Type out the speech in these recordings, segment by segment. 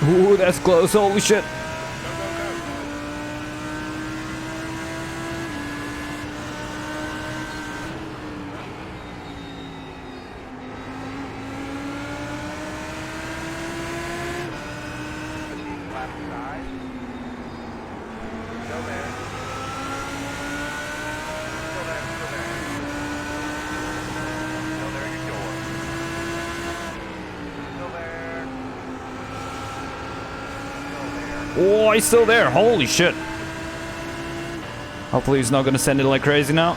Ooh, that's close. Holy shit. Oh, he's still there. Holy shit. Hopefully he's not gonna send it like crazy now.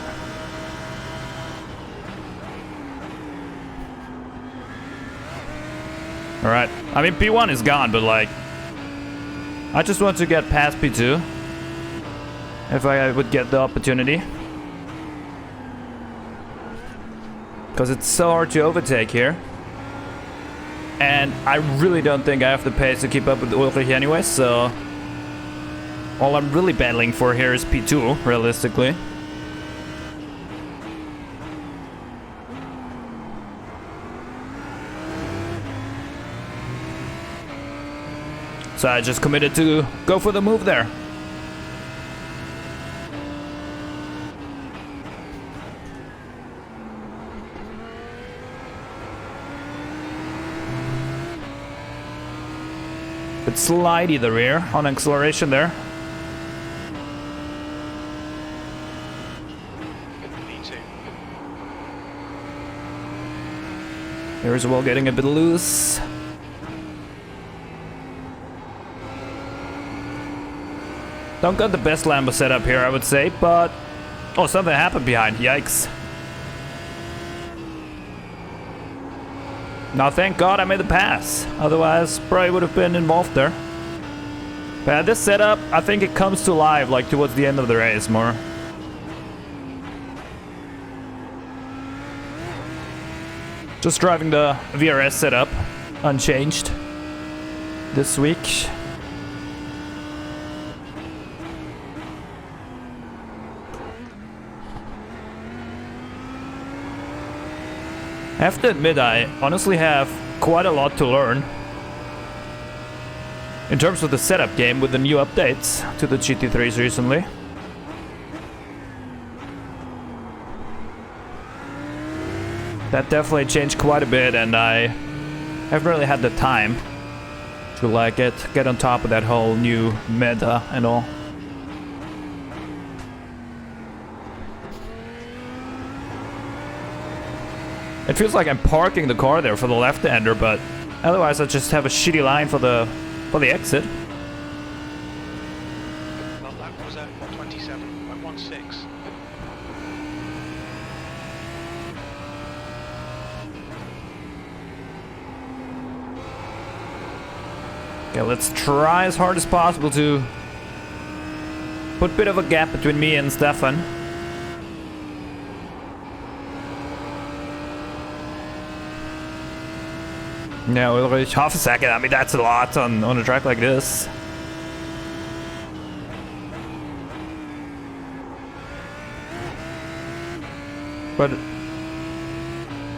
Alright. I mean, P1 is gone, but like... I just want to get past P2. If I would get the opportunity. Because it's so hard to overtake here. And I really don't think I have the pace to keep up with Ulrich anyway, so... all I'm really battling for here is P2, realistically. So I just committed to go for the move there. Bit slidey the rear on acceleration there. Here as well, getting a bit loose. Don't got the best Lambo setup here, I would say, but... oh, something happened behind. Yikes. Now, thank God I made the pass. Otherwise, probably would have been involved there. But this setup, I think it comes to life, like, towards the end of the race more. Just driving the VRS setup, unchanged, this week. I have to admit, I honestly have quite a lot to learn in terms of the setup game with the new updates to the GT3s recently. That definitely changed quite a bit, and I haven't really had the time to like get on top of that whole new meta and all. It feels like I'm parking the car there for the left-hander, but otherwise I just have a shitty line for the exit. Well, that was at 127, 116. Okay, let's try as hard as possible to put a bit of a gap between me and Stefan. No, Ulrich, half a second. I mean, that's a lot on a track like this. But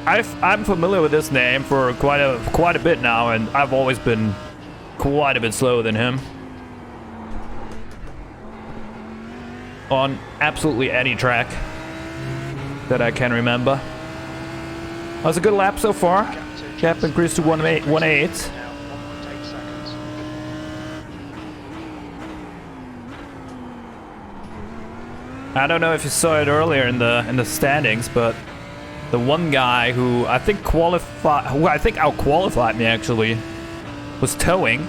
I'm familiar with this name for quite a bit now, and I've always been quite a bit slower than him on absolutely any track that I can remember. That was a good lap so far. Gap increased to 1.8. I don't know if you saw it earlier in the standings, but the one guy who I think out-qualified me actually was towing.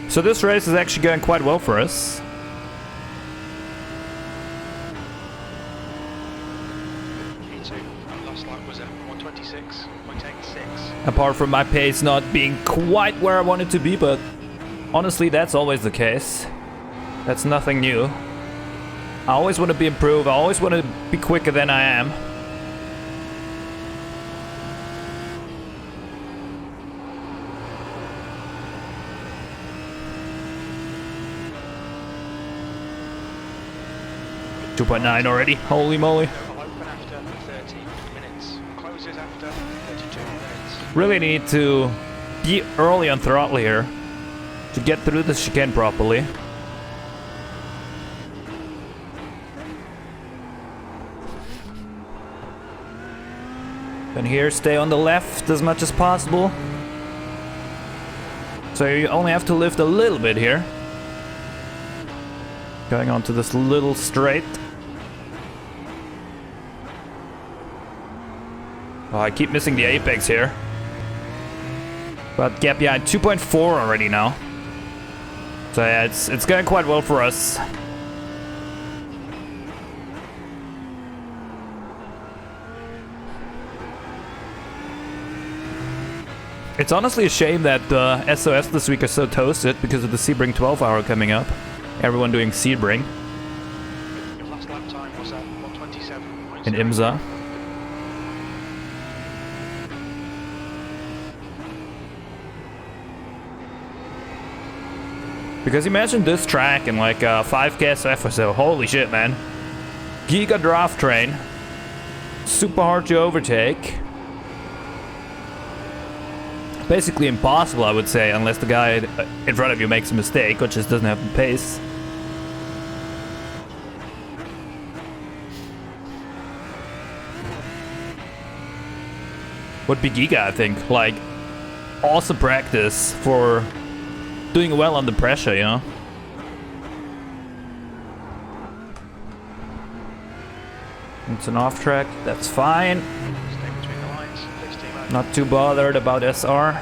So this race is actually going quite well for us. Apart from my pace not being quite where I want it to be, but honestly, that's always the case. That's nothing new. I always want to be improved. I always want to be quicker than I am. .9 already. Holy moly. Open after 30 minutes. Closes after 32 minutes. Really need to be early on throttle here to get through the chicane properly. And here, stay on the left as much as possible. So you only have to lift a little bit here. Going onto this little straight. Oh, I keep missing the apex here. But gap behind 2.4 already now. So yeah, it's going quite well for us. It's honestly a shame that the SOS this week are so toasted because of the Sebring 12 hour coming up. Everyone doing Sebring. Your last lap time was at 1:27. In IMSA. Because imagine this track in like 5 KSF or so. Holy shit, man. Giga draft train. Super hard to overtake. Basically impossible, I would say, unless the guy in front of you makes a mistake or just doesn't have the pace. Would be Giga, I think. Like, awesome practice for doing well under pressure, you know? It's an off track, that's fine. Stay between the lines. Fix team out. Not too bothered about SR.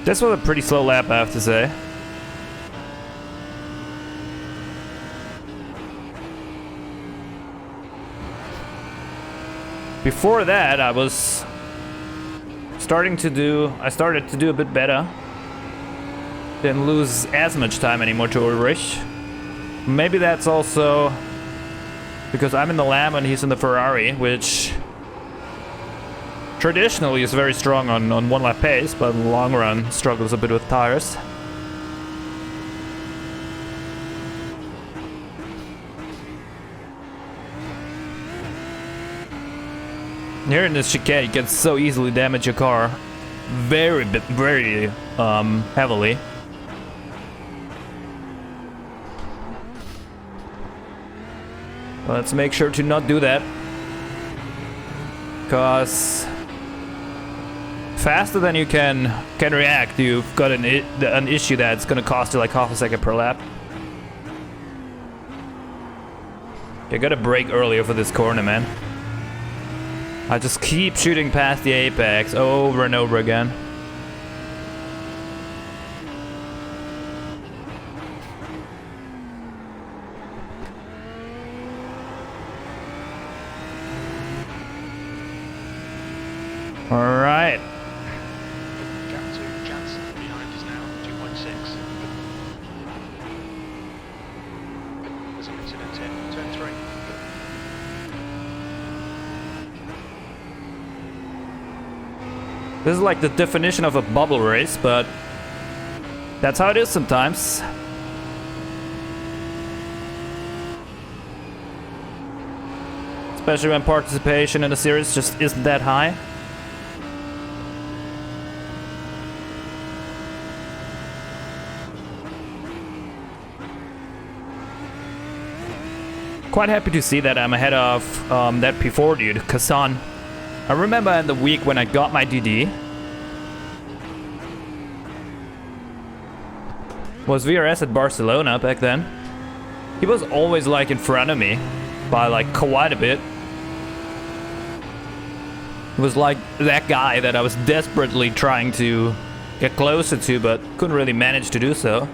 This was a pretty slow lap, I have to say. Before that, I started to do a bit better. Didn't lose as much time anymore to Ulrich. Maybe that's also because I'm in the Lamb and he's in the Ferrari, which traditionally is very strong on one lap pace, but in the long run struggles a bit with tires. Here in this chicane, you can so easily damage your car very heavily. Let's make sure to not do that, because faster than you can react, you've got an issue that's gonna cost you like half a second per lap. You gotta brake earlier for this corner, man. I just keep shooting past the apex over and over again. All right. Gap to Jansen behind is now 2.6. There's an incident here. Turn 3. This is like the definition of a bubble race, but that's how it is sometimes. Especially when participation in a series just isn't that high. Quite happy to see that I'm ahead of that P4 dude, Kassan. I remember in the week when I got my DD, was VRS at Barcelona back then. He was always like in front of me by like quite a bit. He was like that guy that I was desperately trying to get closer to, but couldn't really manage to do so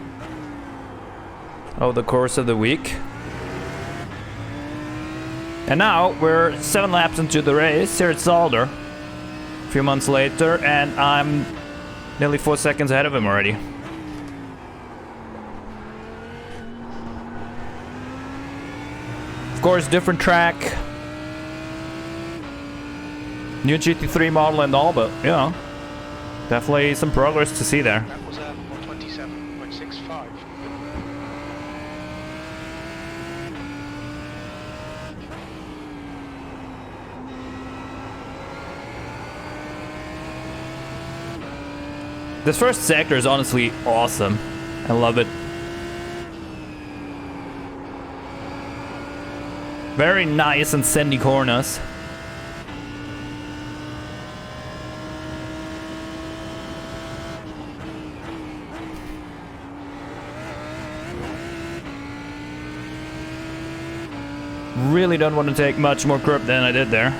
over the course of the week. And now we're 7 laps into the race here at Zolder. a few months later, and I'm nearly 4 seconds ahead of him already. Of course, different track. New GT3 model and all, but, you know, definitely some progress to see there. That was 127.65. This first sector is honestly awesome. I love it. Very nice and sandy corners. Really don't want to take much more curb than I did there.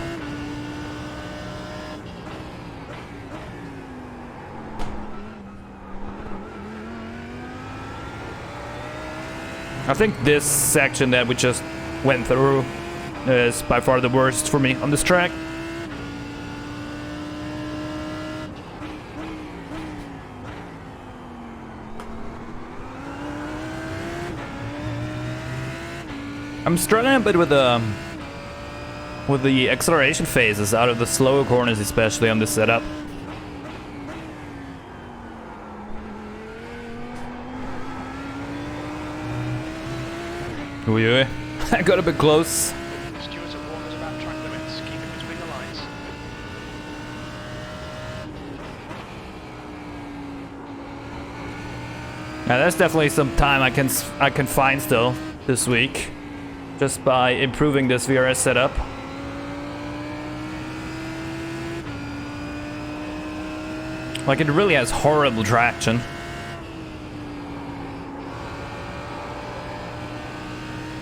I think this section that we just went through is by far the worst for me on this track. I'm struggling a bit with the acceleration phases out of the slower corners, especially on this setup. Ooh, I got a bit close. Stewards have warned us about track limits. Keep it between the lines. Now there's definitely some time I can find still this week, just by improving this VRS setup. Like, it really has horrible traction.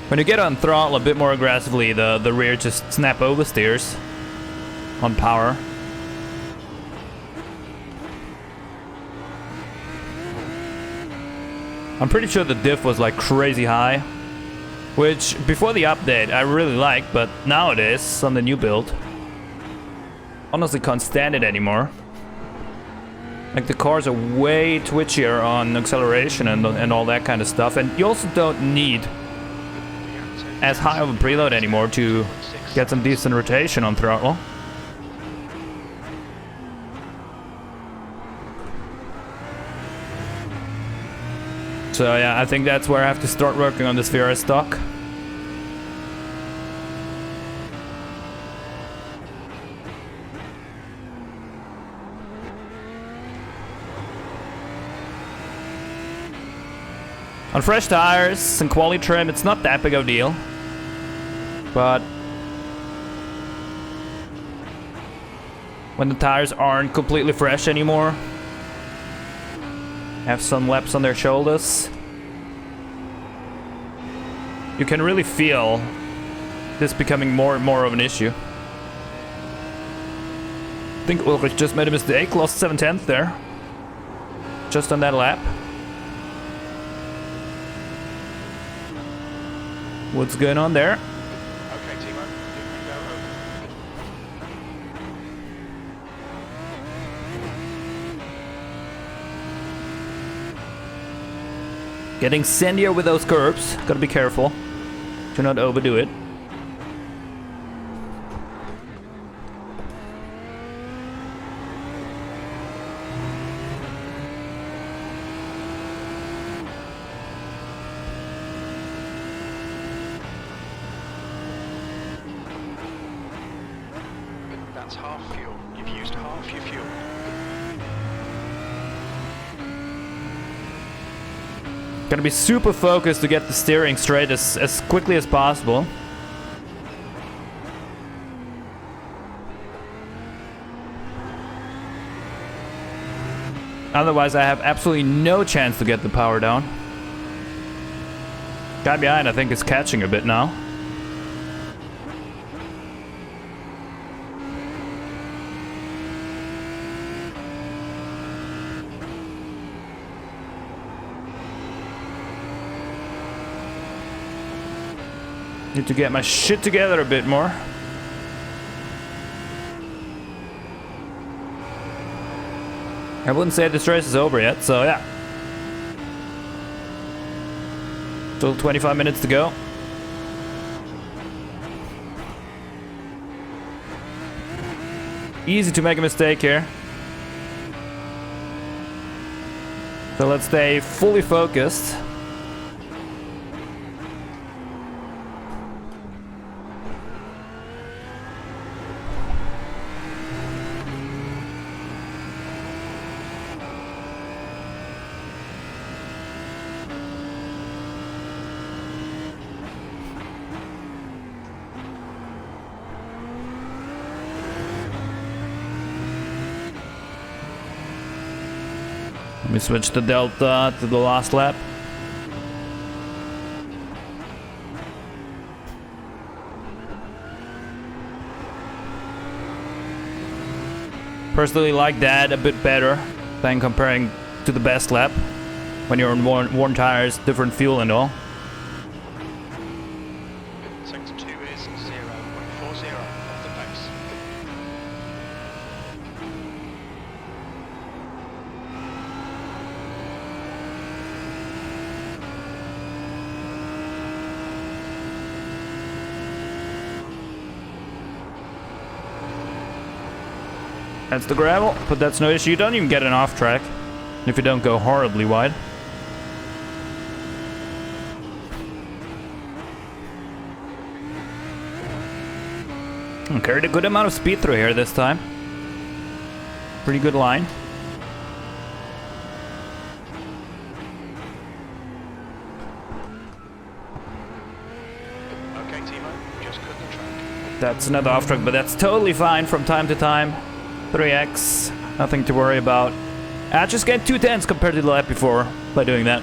When you get on throttle a bit more aggressively, the rear just snap oversteers on power. I'm pretty sure the diff was like crazy high, which before the update I really liked, but nowadays on the new build, honestly can't stand it anymore. Like, the cars are way twitchier on acceleration and all that kind of stuff, and you also don't need as high of a preload anymore to get some decent rotation on throttle. So yeah, I think that's where I have to start working on this VRS stock. On fresh tires and quality trim, it's not that big of a deal. But when the tires aren't completely fresh anymore, have some laps on their shoulders, you can really feel this becoming more and more of an issue. I think Ulrich just made a mistake, lost 7/10 there, just on that lap. What's going on there? Okay, Timo, you can go home. Getting sandier with those curbs. Gotta be careful to not overdo it. That's half fuel. You've used half your fuel. Gotta be super focused to get the steering straight as quickly as possible. Otherwise I have absolutely no chance to get the power down. Guy behind I think is catching a bit now. Need to get my shit together a bit more. I wouldn't say this race is over yet, so yeah. Still 25 minutes to go. Easy to make a mistake here. So let's stay fully focused. Let me switch the delta to the last lap. Personally like that a bit better than comparing to the best lap when you're on worn tires, different fuel and all. Sector 2 is 0.40 off the pace. That's the gravel, but that's no issue. You don't even get an off track if you don't go horribly wide. Carried a good amount of speed through here this time. Pretty good line. Okay, Timo, just cut the track. That's another off track, but that's totally fine from time to time. 3x, nothing to worry about. I just get 2 tenths compared to the lap before by doing that.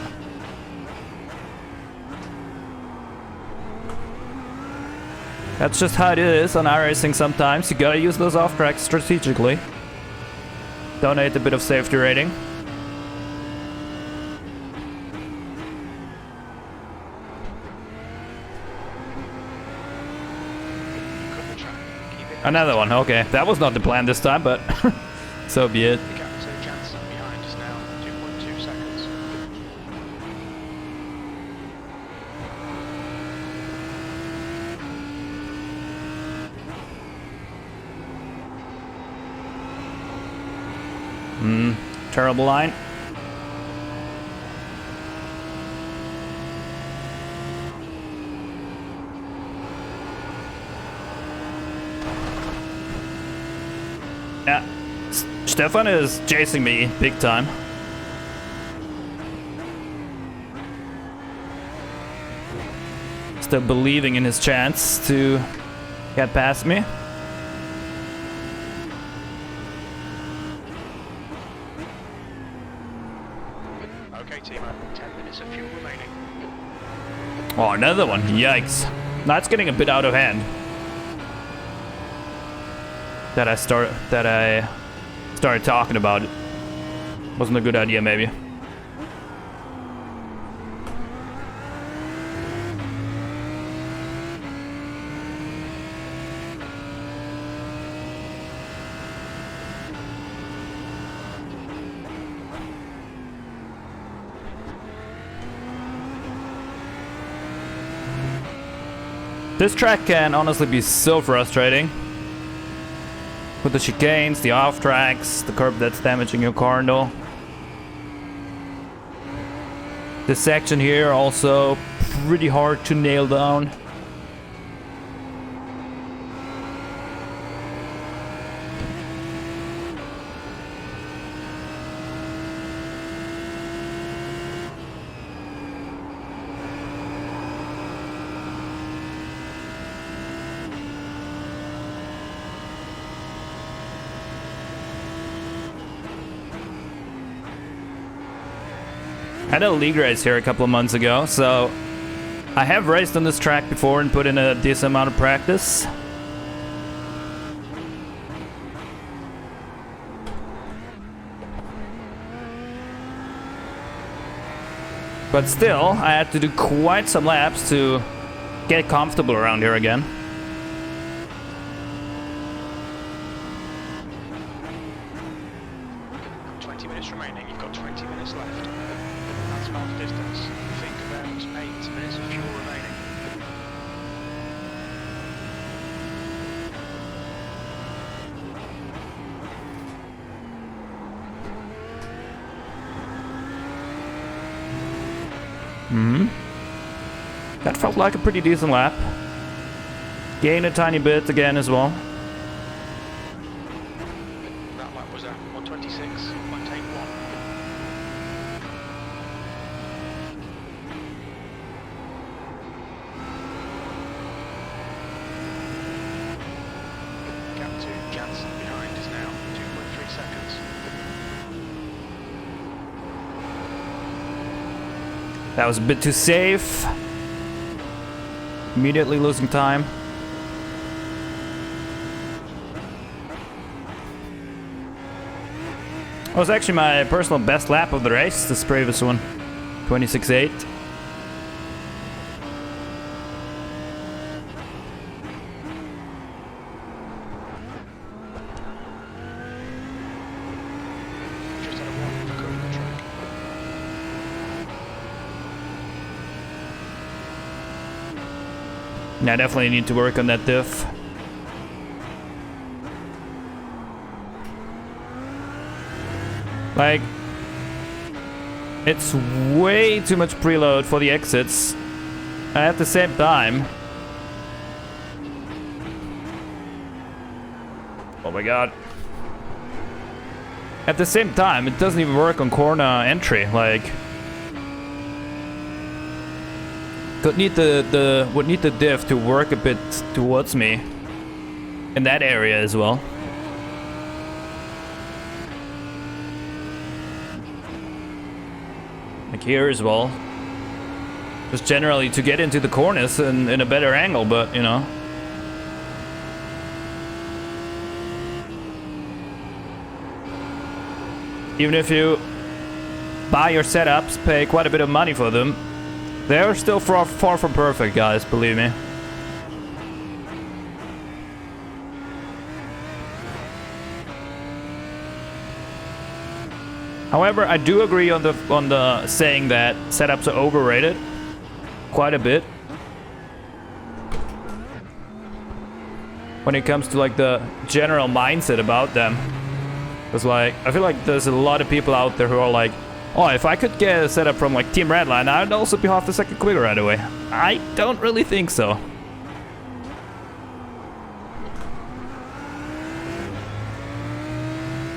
That's just how it is on iRacing sometimes. You gotta use those off tracks strategically. Donate a bit of safety rating. Cut the track. Keep it. Another one, okay. That was not the plan this time, but so be it. The gap to Jansen behind is now 2.2 seconds. Terrible line. Yeah, Stefan is chasing me big time. Still believing in his chance to get past me. Okay, Timo, 10 minutes of fuel remaining. Oh, another one. Yikes. That's getting a bit out of hand. That I started talking about it. Wasn't a good idea, maybe. This track can honestly be so frustrating. With the chicanes, the off tracks, the curb that's damaging your car and all. This section here also pretty hard to nail down. I had a league race here a couple of months ago, so I have raced on this track before and put in a decent amount of practice. But still, I had to do quite some laps to get comfortable around here again. 20 minutes remaining. You've got 20 minutes left. That's half distance. Think about 8 minutes of fuel remaining. That felt like a pretty decent lap. Gain a tiny bit again as well. That lap was at 126.81. Gap to Jansen behind is now 2.3 seconds. That was a bit too safe. Immediately losing time. That was actually my personal best lap of the race, this previous one. 26.8. Just had a warning for curving the track. Yeah, I definitely need to work on that diff. Like, it's way too much preload for the exits. And at the same time... Oh my god. At the same time, it doesn't even work on corner entry, like... would need the diff to work a bit towards me in that area as well. Like here as well. Just generally to get into the corners in a better angle, but you know. Even if you buy your setups, pay quite a bit of money for them, they're still far from perfect, guys, believe me. However, I do agree on the saying that setups are overrated quite a bit when it comes to like the general mindset about them. Because like I feel like there's a lot of people out there who are like, oh, if I could get a setup from like Team Redline, I'd also be half a second quicker right away. I don't really think so.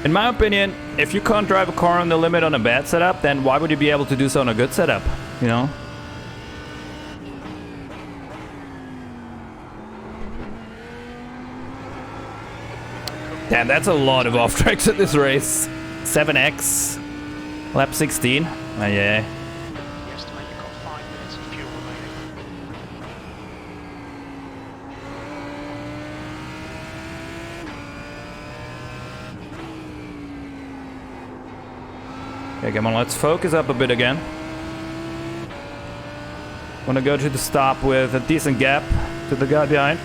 In my opinion, if you can't drive a car on the limit on a bad setup, then why would you be able to do so on a good setup, you know? Damn, that's a lot of off-tracks at this race. 7x, lap 16. Oh, yeah. You estimate you've got 5 minutes of fuel remaining. Okay, come on, let's focus up a bit again. Wanna go to the stop with a decent gap to the guy behind.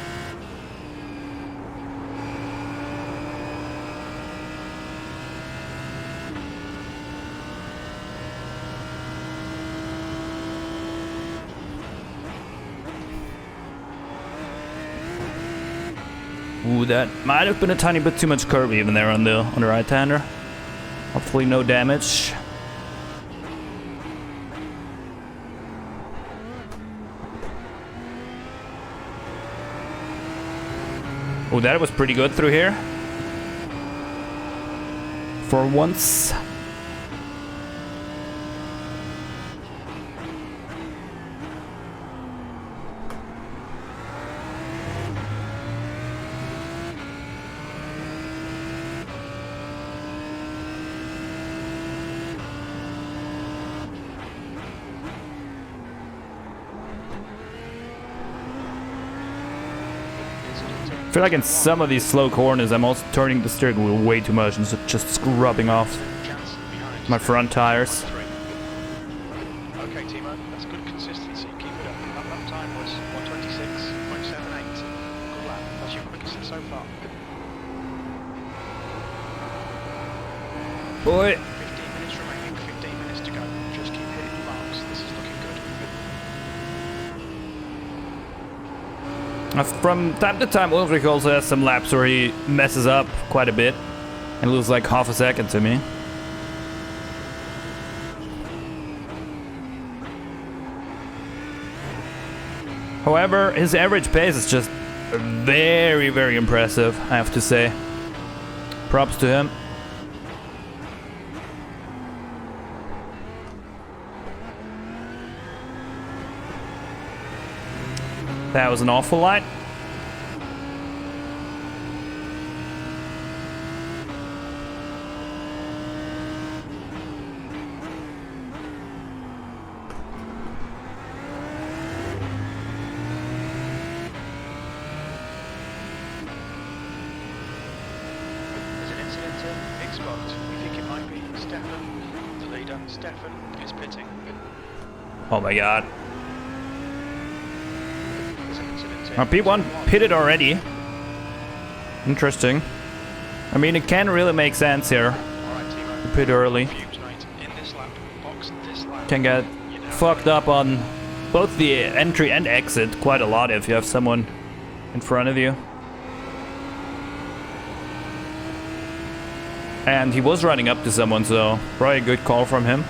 Ooh, that might have been a tiny bit too much curb even there on the right-hander. Hopefully no damage. Oh, that was pretty good through here. For once. I feel like in some of these slow corners, I'm also turning the steering wheel way too much and just scrubbing off my front tires. Okay, Timo, that's good consistency. Keep it up. That lap time was 126.78. Good lap. That's your quickest so far. Boy, From time to time, Ulrich also has some laps where he messes up quite a bit and loses like half a second to me. However, his average pace is just very, very impressive, I have to say. Props to him. That was an awful line. Oh my god. P1 pitted already. Interesting. I mean, it can really make sense here. To pit early. Can get fucked up on both the entry and exit quite a lot if you have someone in front of you. And he was running up to someone, so probably a good call from him.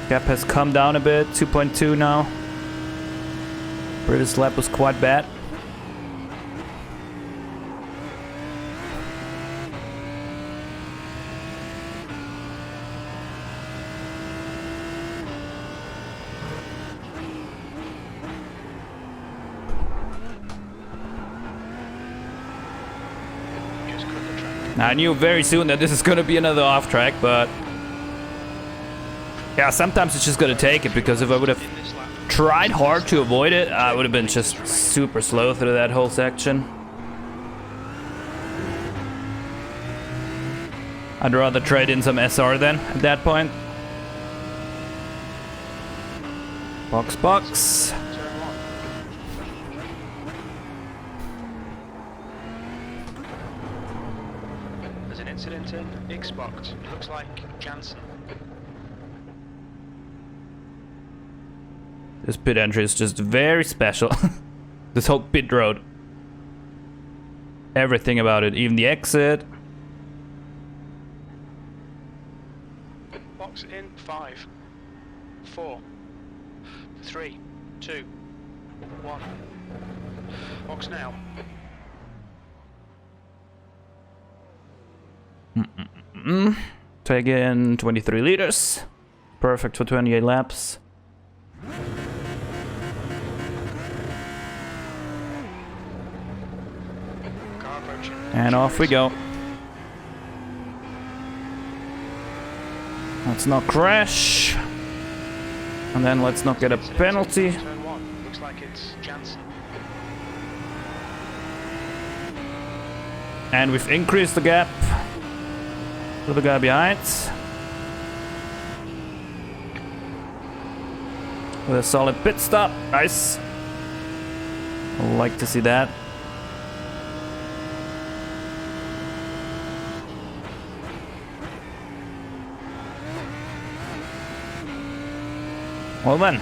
Gap has come down a bit, 2.2 now. Previous lap was quite bad. I knew very soon that this is gonna be another off track, but yeah, sometimes it's just gonna take it, because if I would have tried hard to avoid it, I would have been just super slow through that whole section. I'd rather trade in some SR then at that point. Box, box. There's an incident in Xbox. It looks like Jansen. This pit entry is just very special. This whole pit road. Everything about it, even the exit. Box in 5, 4, 3, 2, 1. Box now. Take in 23 liters. Perfect for 28 laps. And off we go. Let's not crash. And then let's not get a penalty. Turn 1. Looks like it's Jansen. And we've increased the gap to the guy behind. With a solid pit stop. Nice. I like to see that. Well then,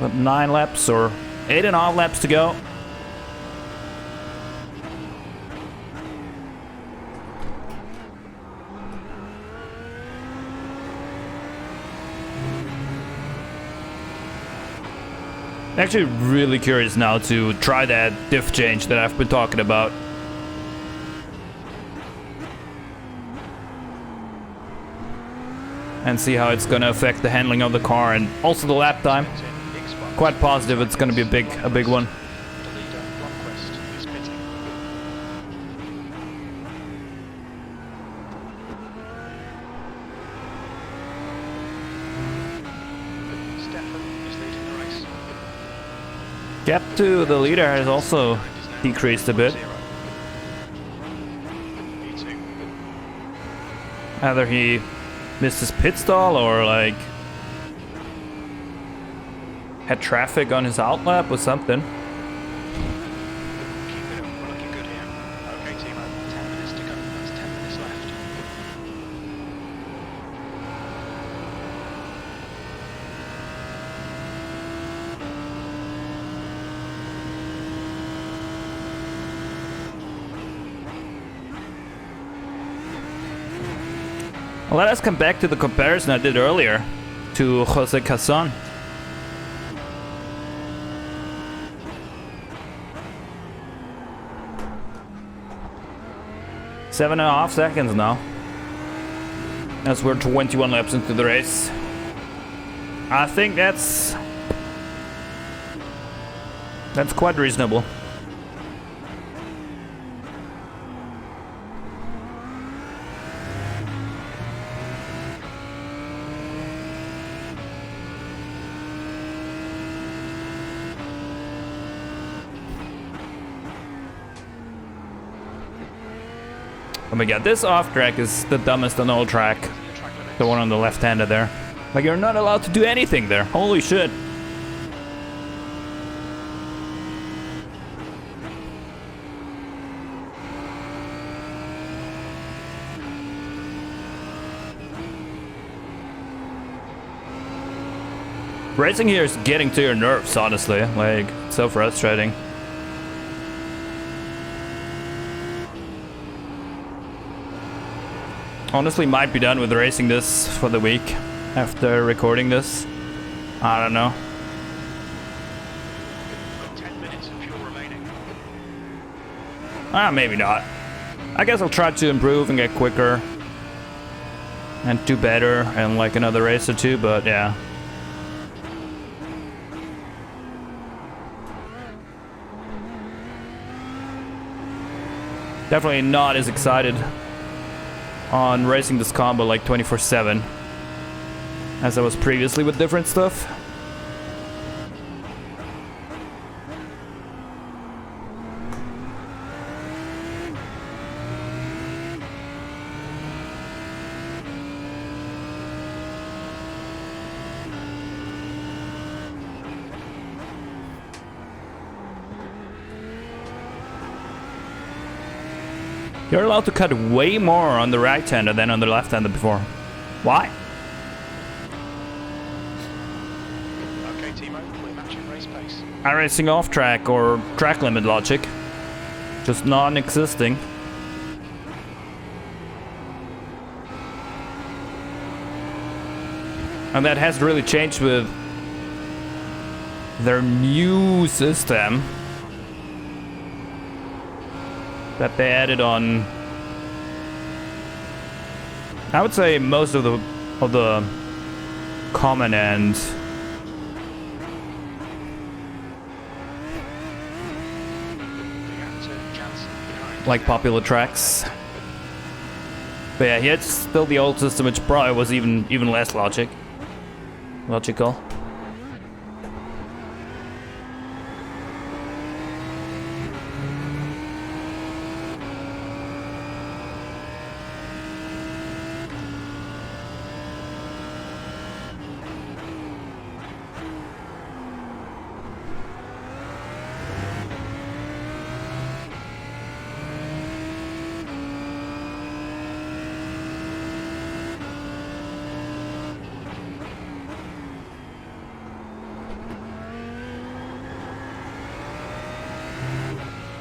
with 9 laps or 8.5 laps to go. Actually really curious now to try that diff change that I've been talking about. And see how it's gonna affect the handling of the car and also the lap time. Quite positive it's gonna be a big one. Gap to the leader has also decreased a bit. Either he missed his pit stall or like had traffic on his outlap or something. Keep it up, we're looking good here. Okay, Timo, 10 minutes to go. That's 10 minutes left. Let us come back to the comparison I did earlier to Jose Casson. 7.5 seconds now, as we're 21 laps into the race. I think that's quite reasonable. Oh my god, this off track is the dumbest on all track. The one on the left-hander there. Like, you're not allowed to do anything there. Holy shit. Racing here is getting to your nerves, honestly. Like, it's so frustrating. Honestly, might be done with racing this for the week after recording this. I don't know. 10 minutes of fuel remaining. Maybe not. I guess I'll try to improve and get quicker and do better in like another race or two, but yeah. Definitely not as excited on racing this combo like 24/7 as I was previously with different stuff. You're allowed to cut way more on the right-hander than on the left-hander before. Why? Okay, Timo, we're matching race pace. iRacing off-track or track limit logic. Just non-existing. And that has really changed with their new system that they added on, I would say, most of the common and like popular tracks. But yeah, here's still the old system, which probably was even less logical.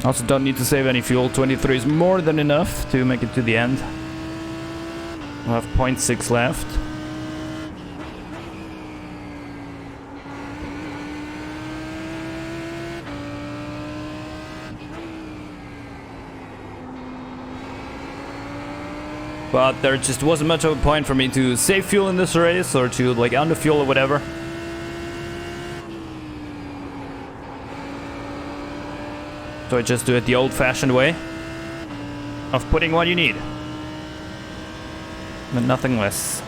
Also don't need to save any fuel. 23 is more than enough to make it to the end. We'll have 0.6 left. But there just wasn't much of a point for me to save fuel in this race or to like under fuel or whatever. So I just do it the old-fashioned way of putting what you need, but nothing less.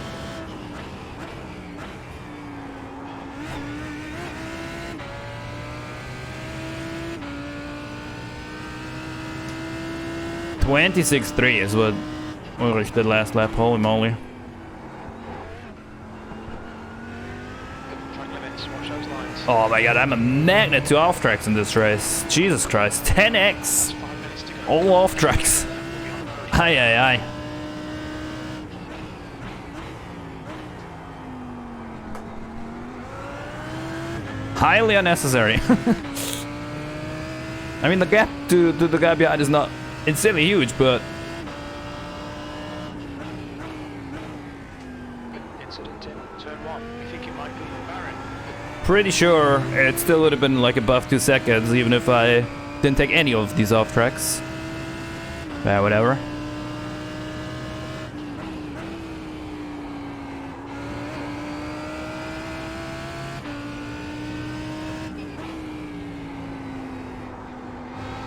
.26.3 is what Ulrich did last lap. Holy moly. Oh my god, I'm a magnet to off-tracks in this race. Jesus Christ. 10x! All off-tracks. Aye, aye, aye. Highly unnecessary. I mean, the gap to the guy behind is not insanely huge, but pretty sure it still would have been like above 2 seconds, even if I didn't take any of these off tracks. Yeah, whatever.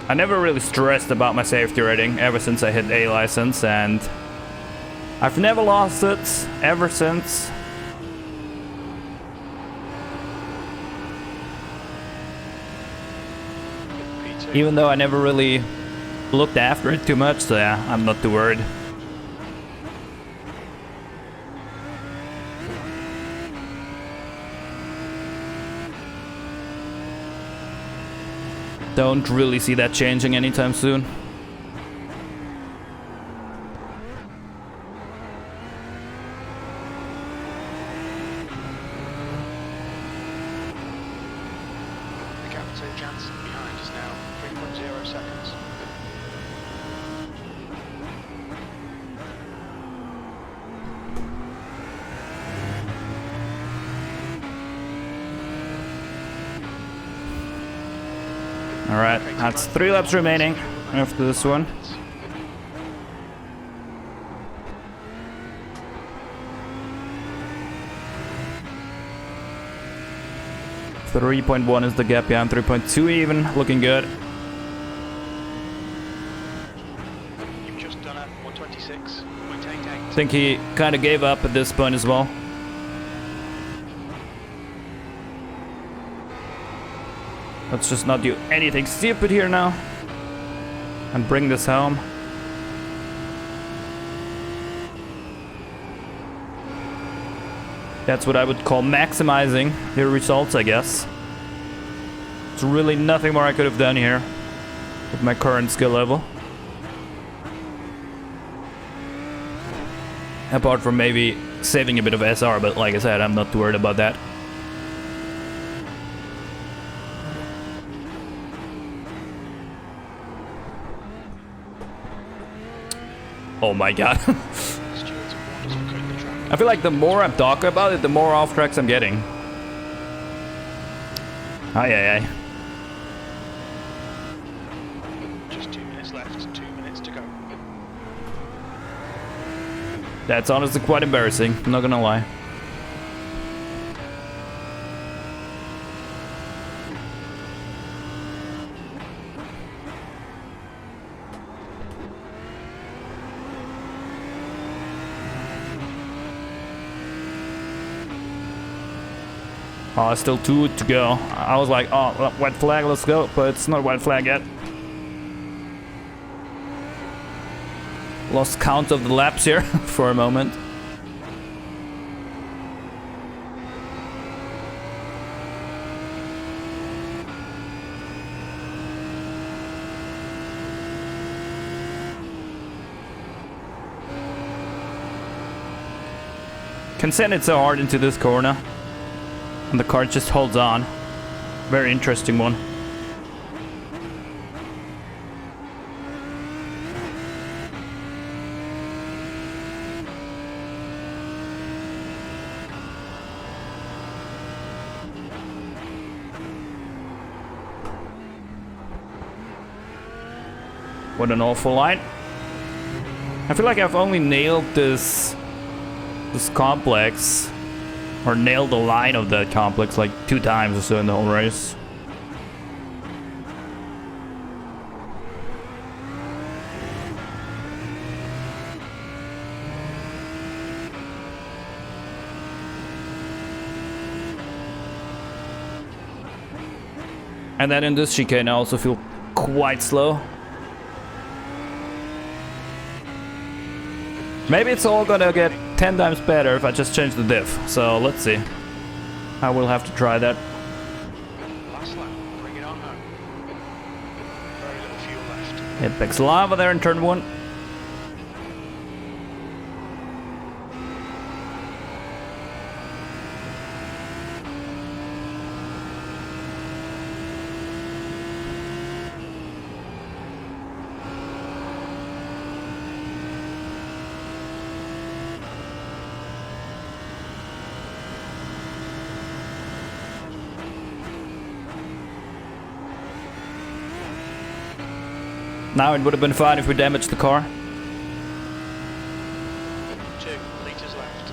I never really stressed about my safety rating ever since I hit A license, and I've never lost it ever since. Even though I never really looked after it too much, so yeah, I'm not too worried. Don't really see that changing anytime soon. The captain Jansen behind is now 3.0 seconds. Alright, that's 3 laps remaining after this one. .1 is the gap behind 3.2 even, looking good. You've just done a 126.88. I think he kind of gave up at this point as well. Let's just not do anything stupid here now and bring this home. That's what I would call maximizing your results, I guess. There's really nothing more I could have done here with my current skill level. Apart from maybe saving a bit of SR, but like I said, I'm not too worried about that. Oh my god. I feel like the more I'm talking about it, the more off tracks I'm getting. Aye. Just 2 minutes left, 2 minutes to go. That's honestly quite embarrassing, I'm not gonna lie. Oh, still 2 to go. I was like, oh, white flag, let's go. But it's not white flag yet. Lost count of the laps here for a moment. Can send it so hard into this corner. And the car just holds on. Very interesting one. What an awful line. I feel like I've only nailed this complex, or nailed the line of the complex like 2 times or so in the whole race. And then in this chicane I also feel quite slow. Maybe it's all gonna get 10 times better if I just change the diff. So let's see. I will have to try that. Last lap, bring it on home. Very little fuel left. Hit Bex Lava there in turn 1. Now it would have been fine if we damaged the car. 2 litres left.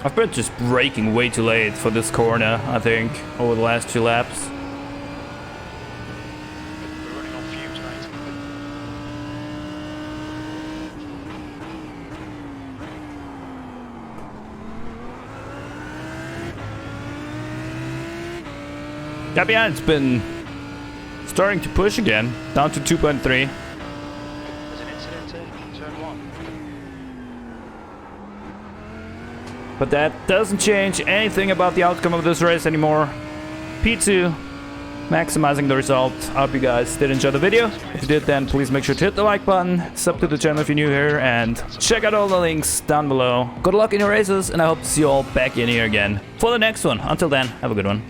I've been just braking way too late for this corner, I think, over the last 2 laps. We're running on fumes, mate. Yeah, it's been starting to push again, down to 2.3. There's an incident in turn 1. But that doesn't change anything about the outcome of this race anymore. P2, maximizing the result. I hope you guys did enjoy the video. If you did, then please make sure to hit the like button, sub to the channel if you're new here, and check out all the links down below. Good luck in your races, and I hope to see you all back in here again for the next one. Until then, have a good one.